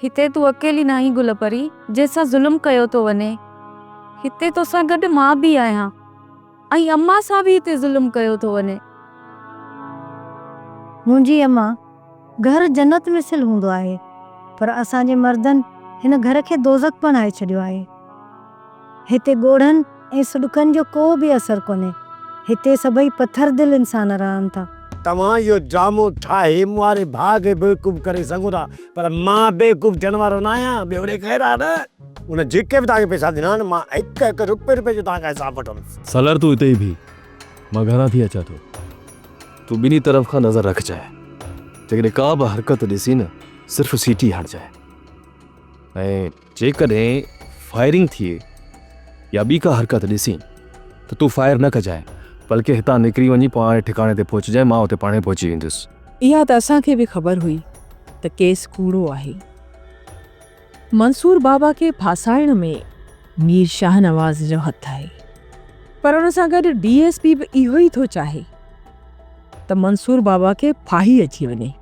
हिते तू अकेली नाही गुलपरी जैसा जुल्म कयो तो वने। हिते तो सां गॾु मां भी आहियां ऐं अम्मा सां भी हिते जुल्म कयो तो वने। मुंहिंजी अम्मा घर जन्नत मिसल हूंदो आहे पर असांजे मर्दनि हिन घर खे दोज़ख बणाए छॾियो आहे। हिते ॻोढ़नि ऐं सुॾुकनि जो को बि असर कोन्हे। हिते सभई पत्थर दिल इंसान रहनि था। तव्हां इहो ड्रामो ठाहे मुआरे भाउ खे बेवकूफ़ करे सघो था पर मां बेवकूफ़ थियण वारो न आहियां। ॿियो ॾे ख़ैर आहे न उन जेके बि तव्हांखे पैसा ॾिना आहिनि मां हिकु हिकु रुपए जो तव्हांखां हिसाब वठंदुसि। सलर तू हिते ई भी मां घरां थी अचां थो। तू ॿिन्ही तरफ़ खां नज़र रखजांइ। जेकॾहिं का बि हरकत ॾिसी न सिर्फ़ सीटी हटजांइ ऐं जेकॾहिं फायरिंग थिए या ॿी का हरकत ॾिसी त तू फायर न कजांइ बल्कि हितां निकिरी वञी पाणे ठिकाणे ते पहुचजांइ। मां उते पाणे पहुची वेंदुसि। इहा त असांखे बि ख़बर हुई त केस कूड़ो आहे। मंसूर बाबा खे फासाइण में मीर शाहनवाज़ जो हथु आहे पर उन सां गॾु DSP बि इहो ई थो चाहे त मंसूर बाबा खे फाही अची वञे।